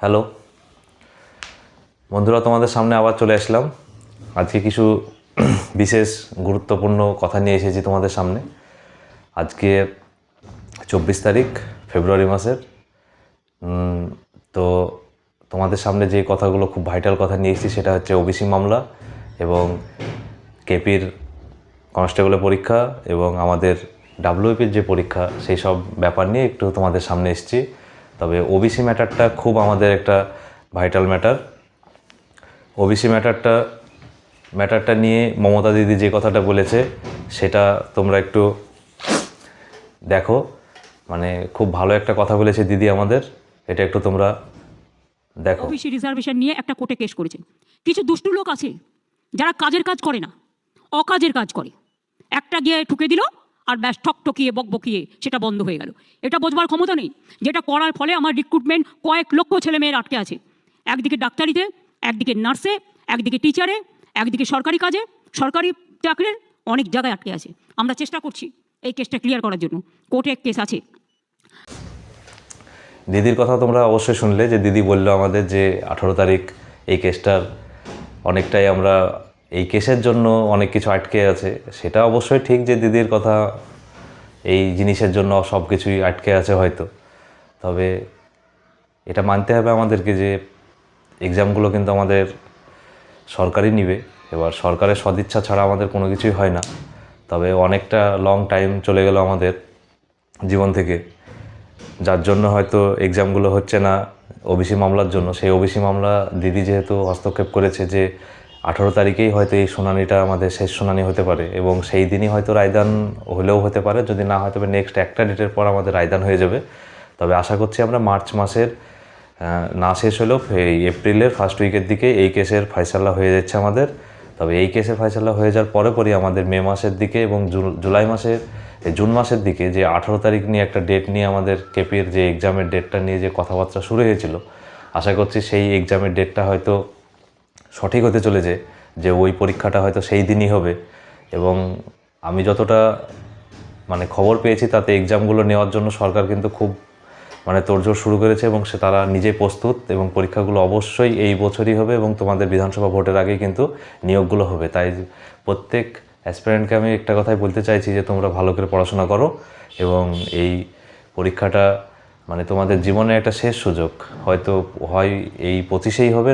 Hello বন্ধুরা, তোমাদের সামনে আবার চলে আসলাম। আজকে কিছু বিশেষ গুরুত্বপূর্ণ কথা নিয়ে এসেছি তোমাদের সামনে। আজকে 24 তারিখ ফেব্রুয়ারি মাসের। তো তোমাদের সামনে যে কথাগুলো খুব ভাইটাল কথা নিয়ে এসেছি সেটা হচ্ছে ওবিসি মামলা এবং কেপির কনস্টেবলের পরীক্ষা এবং আমাদের ডাব্লিউপির যে পরীক্ষা, সেই সব ব্যাপার নিয়ে একটু তোমাদের সামনে এসেছি। তবে ওবিসি ম্যাটারটা খুব আমাদের একটা ভাইটাল ম্যাটার। ওবিসি ম্যাটারটা নিয়ে মমতা দিদি যে কথাটা বলেছে সেটা তোমরা একটু দেখো। মানে খুব ভালো একটা কথা বলেছে দিদি আমাদের, এটা একটু তোমরা দেখো। ওবিসি রিজার্ভেশন নিয়ে একটা কোর্টে কেস করেছে। কিছু দুষ্টু লোক আছে যারা কাজের কাজ করে না, অকাজের কাজ করে। একটা গিয়ে ঠুকে দিল আর ব্যাস ঠকঠকিয়ে বকবকিয়ে সেটা বন্ধ হয়ে গেল। এটা বোঝবার ক্ষমতা নেই যেটা করার ফলে আমার রিক্রুটমেন্ট কয়েক লক্ষ ছেলে মেয়ের আটকে আছে। একদিকে ডাক্তারিতে, একদিকে নার্সে, একদিকে টিচারে, একদিকে সরকারি কাজে, সরকারি চাকরির অনেক জায়গায় আটকে আছে। আমরা চেষ্টা করছি এই কেসটা ক্লিয়ার করার জন্য। কোর্টে কেস আছে। দিদির কথা তোমরা অবশ্যই শুনলে যে দিদি বললো আমাদের যে 18 তারিখ এই কেসটার অনেকটাই আমরা এই কেসের জন্য অনেক কিছু আটকে আছে। সেটা অবশ্যই ঠিক যে দিদির কথা, এই জিনিসের জন্য সব কিছুই আটকে আছে হয়তো। তবে এটা মানতে হবে আমাদেরকে যে এক্সামগুলো কিন্তু আমাদের সরকারই নিবে। এবার সরকারের সদিচ্ছা ছাড়া আমাদের কোনো কিছুই হয় না। তবে অনেকটা লং টাইম চলে গেল আমাদের জীবন থেকে, যার জন্য হয়তো এক্সামগুলো হচ্ছে না ওবিসি মামলার জন্য। সেই ওবিসি মামলা দিদি যেহেতু হস্তক্ষেপ করেছে যে 18 তারিখেই হয়তো এই শুনানিটা আমাদের শেষ শুনানি হতে পারে এবং সেই দিনই হয়তো রায়দান হলেও হতে পারে, যদি না হয় তবে নেক্সট একটা ডেটের পর আমাদের রায়দান হয়ে যাবে। তবে আশা করছি আমরা মার্চ মাসের না শেষ হলেও এই এপ্রিলের ফার্স্ট উইকের দিকে এই কেসের ফয়সালা হয়ে যাচ্ছে আমাদের। তবে এই কেসের ফয়সালা হয়ে যাওয়ার পরই আমাদের মে মাসের দিকে এবং জুন মাসের দিকে যে 18 তারিখ নিয়ে একটা ডেট নিয়ে আমাদের কেপির যে এক্সামের ডেটটা নিয়ে যে কথাবার্তা শুরু হয়েছিল, আশা করছি সেই এক্সামের ডেটটা হয়তো সঠিক হতে চলেছে, যে ওই পরীক্ষাটা হয়তো সেই দিনই হবে। এবং আমি যতটা খবর পেয়েছি তাতে এক্সামগুলো নেওয়ার জন্য সরকার কিন্তু খুব তোড়জোড় শুরু করেছে এবং তারা নিজেই প্রস্তুত এবং পরীক্ষাগুলো অবশ্যই এই বছরই হবে এবং তোমাদের বিধানসভা ভোটের আগেই কিন্তু নিয়োগগুলো হবে। তাই প্রত্যেক অ্যাসপিরেন্টকে আমি একটা কথাই বলতে চাইছি যে তোমরা ভালো করে পড়াশোনা করো এবং এই পরীক্ষাটা তোমাদের জীবনে একটা শেষ সুযোগ। হয়তো হয় এই 25-এই হবে,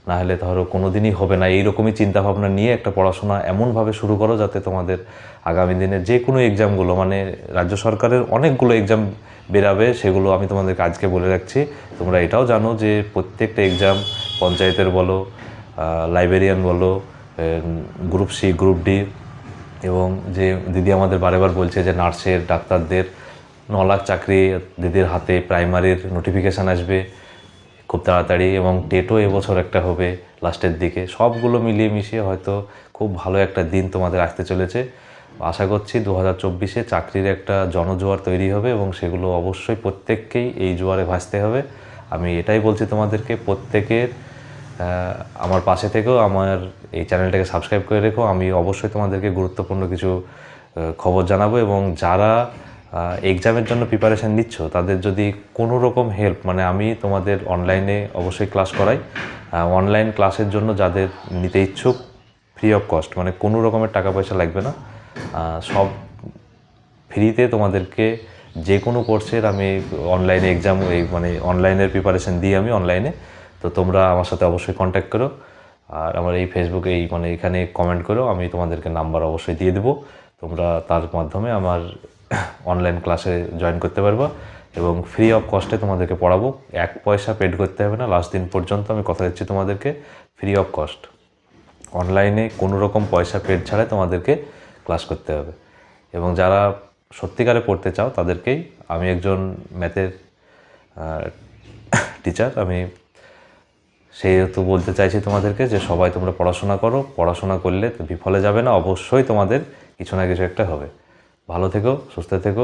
না হলে ধরো কোনো দিনই হবে না। এইরকমই চিন্তাভাবনা নিয়ে একটা পড়াশোনা এমনভাবে শুরু করো যাতে তোমাদের আগামী দিনে যে কোনো এক্সামগুলো, রাজ্য সরকারের অনেকগুলো এক্সাম বেরাবে, সেগুলো আমি তোমাদেরকে আজকে বলে রাখছি। তোমরা এটাও জানো যে প্রত্যেকটা এক্সাম, পঞ্চায়েতের বলো, লাইব্রেরিয়ান বলো, গ্রুপ সি, গ্রুপ ডি, এবং যে দিদি আমাদের বারেবার বলছে যে নার্সের, ডাক্তারদের 9 লাখ চাকরি দিদির হাতে, প্রাইমারির নোটিফিকেশান আসবে খুব তাড়াতাড়ি এবং টেটও এবছর একটা হবে লাস্টের দিকে। সবগুলো মিলিয়ে মিশিয়ে হয়তো খুব ভালো একটা দিন তোমাদের আসতে চলেছে। আশা করছি 2024-এ চাকরির একটা জনজোয়ার তৈরি হবে এবং সেগুলো অবশ্যই প্রত্যেককেই এই জোয়ারে ভাসতে হবে। আমি এটাই বলছি তোমাদেরকে, প্রত্যেকের আমার পাশে থেকেও আমার এই চ্যানেলটাকে সাবস্ক্রাইব করে রেখো। আমি অবশ্যই তোমাদেরকে গুরুত্বপূর্ণ কিছু খবর জানাবো এবং যারা এক্সামের জন্য প্রিপারেশান নিচ্ছ তাদের যদি কোনো রকম হেল্প, আমি তোমাদের অনলাইনে অবশ্যই ক্লাস করাই। অনলাইন ক্লাসের জন্য যাদের নিতে ইচ্ছুক, ফ্রি অফ কস্ট, কোনো রকমের টাকা পয়সা লাগবে না, সব ফ্রিতে তোমাদেরকে যে কোনো কোর্সের আমি অনলাইনে এক্সাম অনলাইনের প্রিপারেশান দিই আমি অনলাইনে। তো তোমরা আমার সাথে অবশ্যই কন্ট্যাক্ট করো আর আমার এই ফেসবুকে এখানে কমেন্ট করো, আমি তোমাদেরকে নাম্বার অবশ্যই দিয়ে দেবো। তোমরা তার মাধ্যমে আমার অনলাইন ক্লাসে জয়েন করতে পারবা এবং ফ্রি অফ কস্টে তোমাদেরকে পড়াবো। 1 পয়সা পেড করতে হবে না, লাস্ট দিন পর্যন্ত আমি কথা দিচ্ছি তোমাদেরকে, ফ্রি অফ কস্ট। অনলাইনে কোনো রকম পয়সা পেড ছাড়াই তোমাদেরকে ক্লাস করতে হবে। এবং যারা সত্যিকারে পড়তে চাও তাদেরকেই, আমি একজন ম্যাথের টিচার, আমি সেহেতু বলতে চাইছি তোমাদেরকে যে সবাই তোমরা পড়াশোনা করো। পড়াশোনা করলে বিফলে যাবে না, অবশ্যই তোমাদের কিছু না কিছু একটা হবে। ভালো থেকো, সুস্থ থেকো।